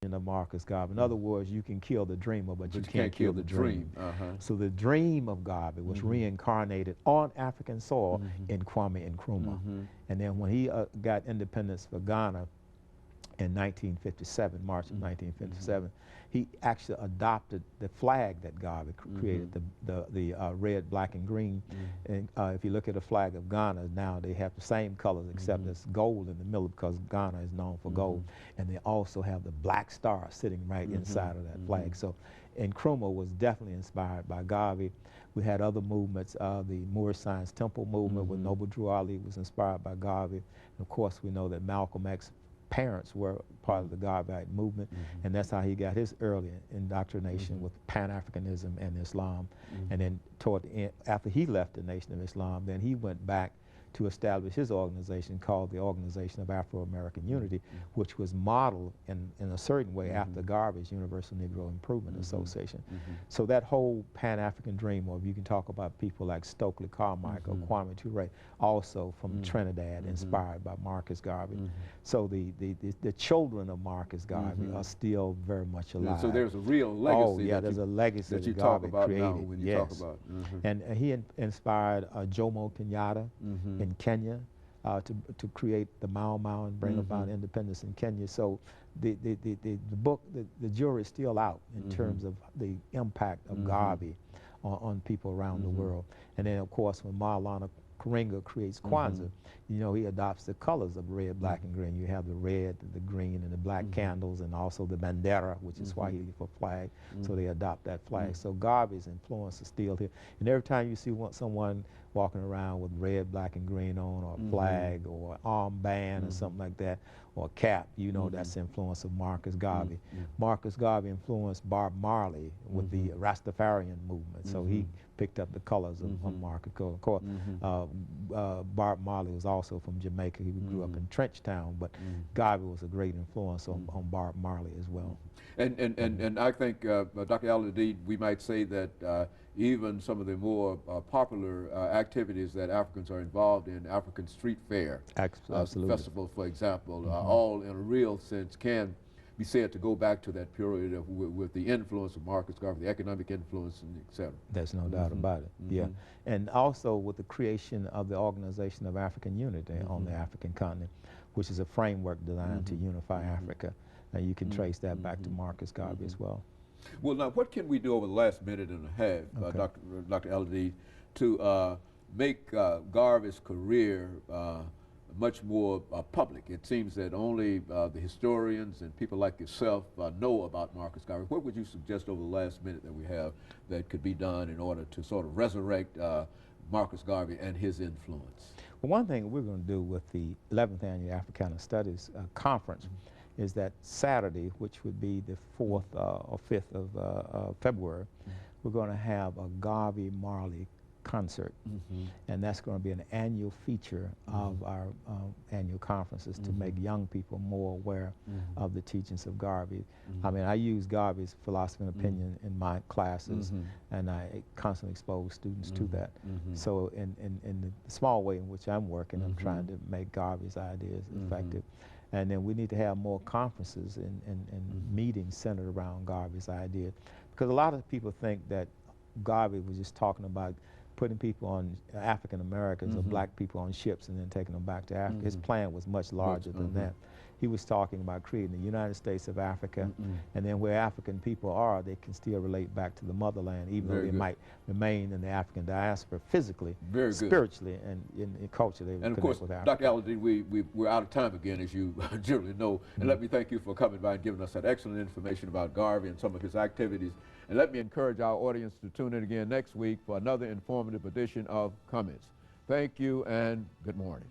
version of Marcus Garvey. In other words, you can kill the dreamer, but you can't kill the dream. So the dream of Garvey was reincarnated on African soil in Kwame Nkrumah. And then when he got independence for Ghana in 1957, March of 1957, he actually adopted the flag that Garvey created, the red, black, and green. And if you look at the flag of Ghana now, they have the same colors except there's gold in the middle because Ghana is known for gold. And they also have the black star sitting right inside of that flag. So Nkrumah was definitely inspired by Garvey. We had other movements. The Moorish Science Temple movement with Noble Drew Ali was inspired by Garvey. And of course, we know that Malcolm X parents were part of the Garveyite movement, and that's how he got his early indoctrination with Pan-Africanism and Islam. And then toward the end, after he left the Nation of Islam, then he went back to establish his organization called the Organization of Afro-American Unity, which was modeled in a certain way after Garvey's Universal Negro Improvement Association. So that whole Pan-African dream, or you can talk about people like Stokely Carmichael, Kwame Ture, also from Trinidad, inspired by Marcus Garvey. So the children of Marcus Garvey are still very much alive. So there's a real legacy. Oh yeah, there's a legacy that you Garvey talk about created. now when you talk about. And he inspired Jomo Kenyatta in Kenya to create the Mau Mau and bring about independence in Kenya. So the book, the jury is still out in terms of the impact of Garvey on people around the world. And then of course when Maulana Karenga creates Kwanzaa, you know, he adopts the colors of red, black, and green. You have the red, the green, and the black candles, and also the bandera, which is Swahili for flag. So they adopt that flag. So Garvey's influence is still here. And every time you see someone walking around with red, black, and green on, or a flag, or an armband, or something like that, or a cap, you know that's the influence of Marcus Garvey. Marcus Garvey influenced Bob Marley with the Rastafarian movement. So he picked up the colors of Marcus. Of course, Bob Marley was also from Jamaica. He grew up in Trenchtown, but Garvey was a great influence on Bob Marley as well. And I think, Dr. Al-Hadid, we might say that even some of the more popular activities that Africans are involved in, African Street Fair Festival, for example, all in a real sense can be said to go back to that period of, with the influence of Marcus Garvey, the economic influence, and et cetera. There's no doubt about it, yeah. And also with the creation of the Organization of African Unity on the African continent, which is a framework designed to unify Africa. And you can trace that back to Marcus Garvey as well. Well, now, what can we do over the last minute and a half, Dr. Al-Hadid, to make Garvey's career much more public? It seems that only the historians and people like yourself know about Marcus Garvey. What would you suggest over the last minute that we have that could be done in order to sort of resurrect Marcus Garvey and his influence? Well, one thing we're going to do with the 11th Annual Africana Studies Conference is that Saturday, which would be the 4th or 5th of February, we're going to have a Garvey Marley concert. And that's going to be an annual feature of our annual conferences to make young people more aware of the teachings of Garvey. I mean, I use Garvey's philosophy and opinion in my classes, and I constantly expose students to that. So in the small way in which I'm working, I'm trying to make Garvey's ideas effective. And then we need to have more conferences and meetings centered around Garvey's ideas. Because a lot of people think that Garvey was just talking about putting people on, African Americans or black people on ships and then taking them back to Africa. His plan was much larger than that. He was talking about creating the United States of Africa, and then where African people are, they can still relate back to the motherland, even though they might remain in the African diaspora physically, spiritually, and culturally. And of course, Dr. Al-Hadid, we're out of time again, as you generally know. And let me thank you for coming by and giving us that excellent information about Garvey and some of his activities. And let me encourage our audience to tune in again next week for another informative edition of Comments. Thank you and good morning.